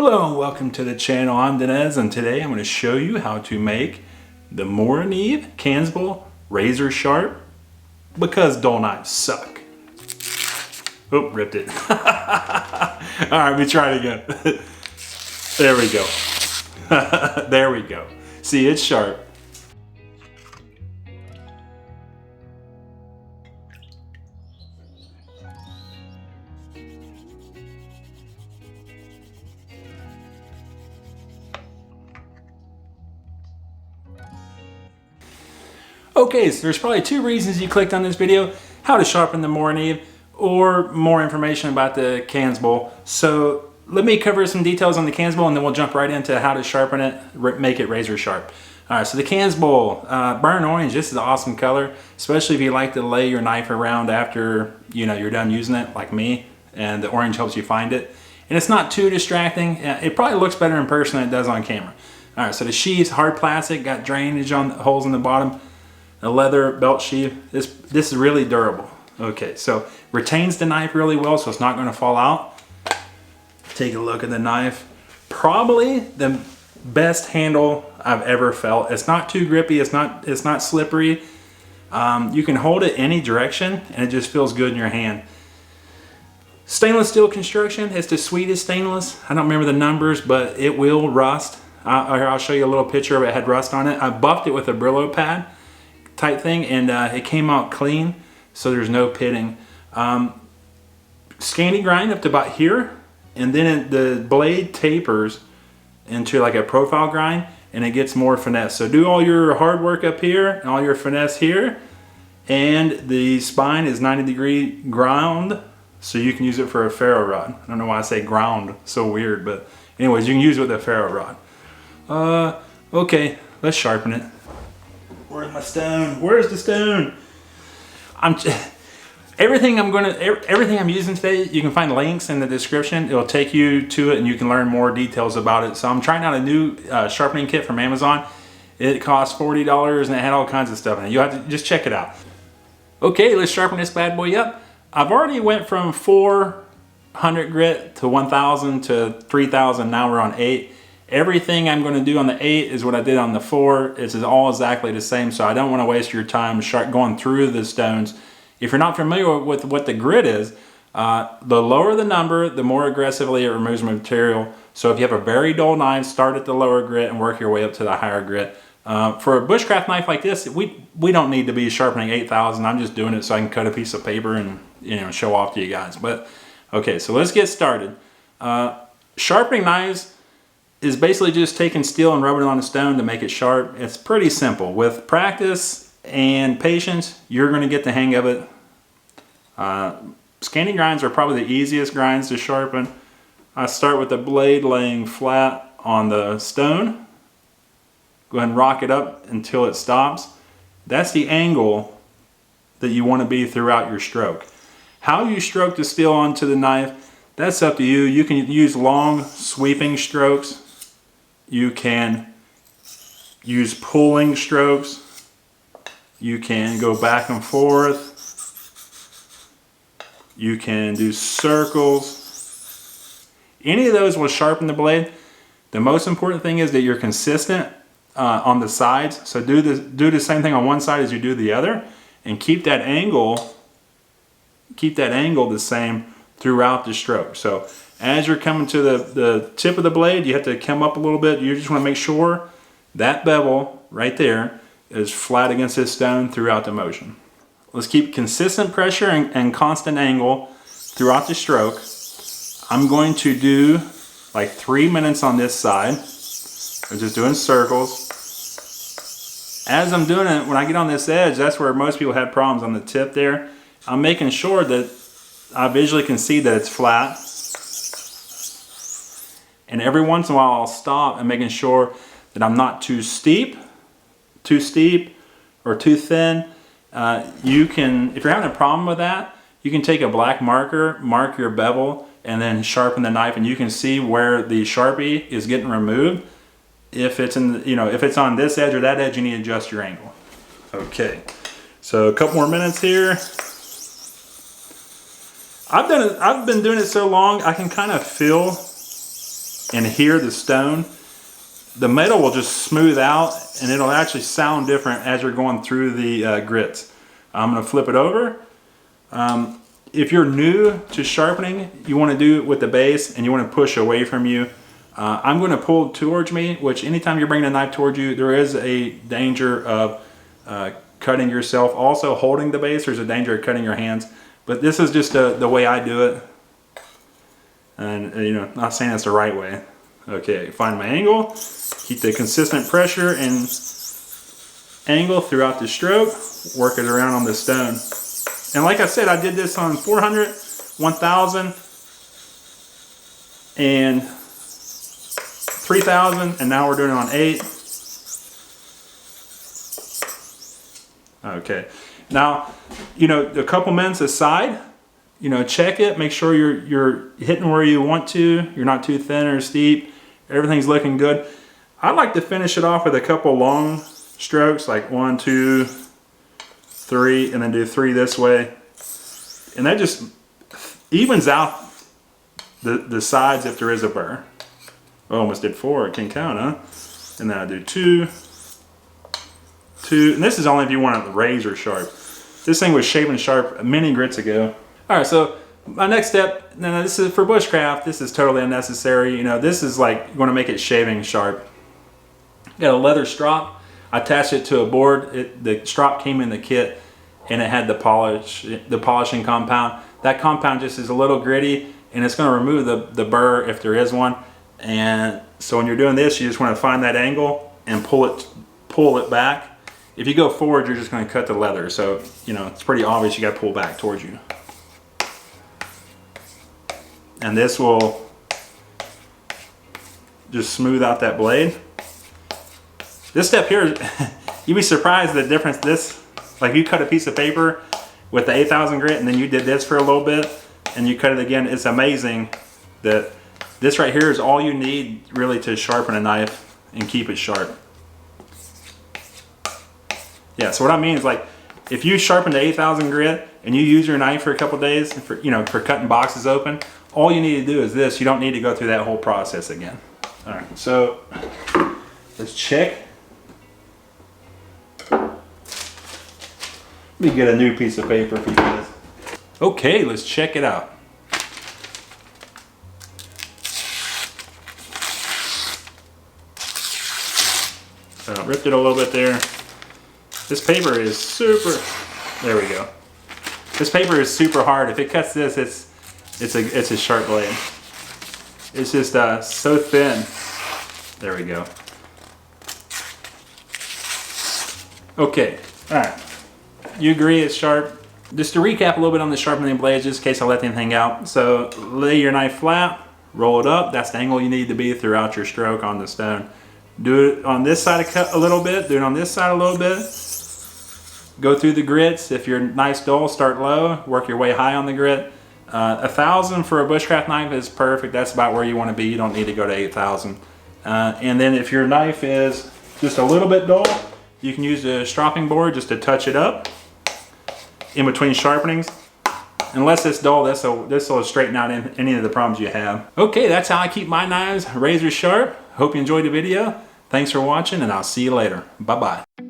Hello and welcome to the channel. I'm Denez, and today I'm going to show you how to make the Morakniv Kansbol razor sharp because dull knives suck. Oh, ripped it. Alright, let me try it again. There we go. There we go. See, it's sharp. Okay, so there's probably two reasons you clicked on this video: how to sharpen the Morakniv or more information about the Kansbol. So let me cover some details on the Kansbol and then we'll jump right into how to sharpen it, make it razor sharp. Alright, so the Kansbol, burnt orange, this is an awesome color, especially if you like to lay your knife around after you're done using it, like me, and the orange helps you find it. And it's not too distracting. It probably looks better in person than it does on camera. Alright, so the sheath's hard plastic, got drainage on the holes in the bottom. A leather belt sheath. This is really durable. Okay, so retains the knife really well, so it's not going to fall out. Take a look at the knife. Probably the best handle I've ever felt. It's not too grippy. It's not slippery. You can hold it any direction, and it just feels good in your hand. Stainless steel construction. It's the sweetest stainless. I don't remember the numbers, but it will rust. I'll show you a little picture of it. It had rust on it. I buffed it with a Brillo pad type thing, and it came out clean, so there's no pitting. Scanty grind up to about here, and then the blade tapers into like a profile grind, and it gets more finesse. So do all your hard work up here and all your finesse here, and the spine is 90-degree ground, so you can use it for a ferro rod. I don't know why I say ground, so weird, but anyways, you can use it with a ferro rod. Okay, let's sharpen it. Where's my stone? Where's the stone? Everything I'm using today, you can find links in the description. It'll take you to it and you can learn more details about it. So I'm trying out a new sharpening kit from Amazon. It cost $40 and it had all kinds of stuff in it. You have to just check it out. Okay, let's sharpen this bad boy up. I've already went from 400 grit to 1000 to 3000. Now we're on 8. Everything I'm going to do on the 8 is what I did on the 4. It's all exactly the same, so I don't want to waste your time going through the stones. If you're not familiar with what the grit is, the lower the number, the more aggressively it removes material. So if you have a very dull knife, start at the lower grit and work your way up to the higher grit. For a bushcraft knife like this, we don't need to be sharpening 8000. I'm just doing it so I can cut a piece of paper and show off to you guys. But okay, so let's get started. Sharpening knives is basically just taking steel and rubbing it on a stone to make it sharp. It's pretty simple. With practice and patience, you're going to get the hang of it. Scanty grinds are probably the easiest grinds to sharpen. I start with the blade laying flat on the stone. Go ahead and rock it up until it stops. That's the angle that you want to be throughout your stroke. How you stroke the steel onto the knife, that's up to you. You can use long sweeping strokes. You can use pulling strokes. You can go back and forth. You can do circles. Any of those will sharpen the blade. The most important thing is that you're consistent on the sides. So do the same thing on one side as you do the other, and keep that angle the same throughout the stroke. So as you're coming to the tip of the blade, you have to come up a little bit. You just want to make sure that bevel right there is flat against this stone throughout the motion. Let's keep consistent pressure and constant angle throughout the stroke. I'm going to do like 3 minutes on this side. I'm just doing circles. As I'm doing it, when I get on this edge, that's where most people have problems on the tip there. I'm making sure that I visually can see that it's flat. And every once in a while I'll stop and making sure that I'm not too steep or too thin. You can, if you're having a problem with that, you can take a black marker, mark your bevel, and then sharpen the knife, and you can see where the Sharpie is getting removed. If it's if it's on this edge or that edge, you need to adjust your angle. Okay, so a couple more minutes here. I've been doing it so long, I can kind of feel and hear the stone, the metal will just smooth out and it'll actually sound different as you're going through the grits. I'm going to flip it over. If you're new to sharpening, you want to do it with the base and you want to push away from you. I'm going to pull towards me, which anytime you're bringing a knife towards you, there is a danger of cutting yourself. Also holding the base, there's a danger of cutting your hands. But this is just the way I do it. And you know, not saying it's the right way. Okay, find my angle. Keep the consistent pressure and angle throughout the stroke. Work it around on the stone. And like I said, I did this on 400, 1000, and 3000, and now we're doing it on 8. Okay, now, you know, a couple minutes aside, you know, check it, make sure you're hitting where you want to, you're not too thin or steep, everything's looking good. I like to finish it off with a couple long strokes, like 1, 2, 3, and then do 3 this way. And that just evens out the sides if there is a burr. I almost did 4, I can count, huh? And then I do 2, 2, and this is only if you want it razor sharp. This thing was shaving sharp many grits ago. All right, so my next step, now this is for bushcraft, this is totally unnecessary. You know, this is like, you want to make it shaving sharp. Got a leather strop, I attached it to a board. The strop came in the kit and it had the polishing compound. That compound just is a little gritty and it's going to remove the burr if there is one. And so when you're doing this, you just want to find that angle and pull it back. If you go forward, you're just going to cut the leather. So, you know, it's pretty obvious you got to pull back towards you. And this will just smooth out that blade. This step here, you'd be surprised the difference this, like you cut a piece of paper with the 8000 grit and then you did this for a little bit and you cut it again. It's amazing that this right here is all you need really to sharpen a knife and keep it sharp. Yeah, so what I mean is, like, if you sharpen the 8000 grit and you use your knife for a couple days for, you know, for cutting boxes open, all you need to do is this. You don't need to go through that whole process again. All right, so let's check. Let me get a new piece of paper for you guys. Okay, let's check it out. Ripped it a little bit there. This paper is super, there we go. This paper is super hard. If it cuts this, it's a sharp blade. It's just so thin. There we go. Okay, all right. You agree it's sharp? Just to recap a little bit on the sharpening blades, just in case I let anything out. So lay your knife flat, roll it up. That's the angle you need to be throughout your stroke on the stone. Do it on this side a little bit, do it on this side a little bit. Go through the grits. If your knife's dull, start low, work your way high on the grit. 1000 for a bushcraft knife is perfect. That's about where you want to be. You don't need to go to 8000. And then if your knife is just a little bit dull, you can use a stropping board just to touch it up in between sharpenings. Unless it's dull, this will straighten out any of the problems you have. Okay, that's how I keep my knives razor sharp. Hope you enjoyed the video. Thanks for watching, and I'll see you later. Bye-bye.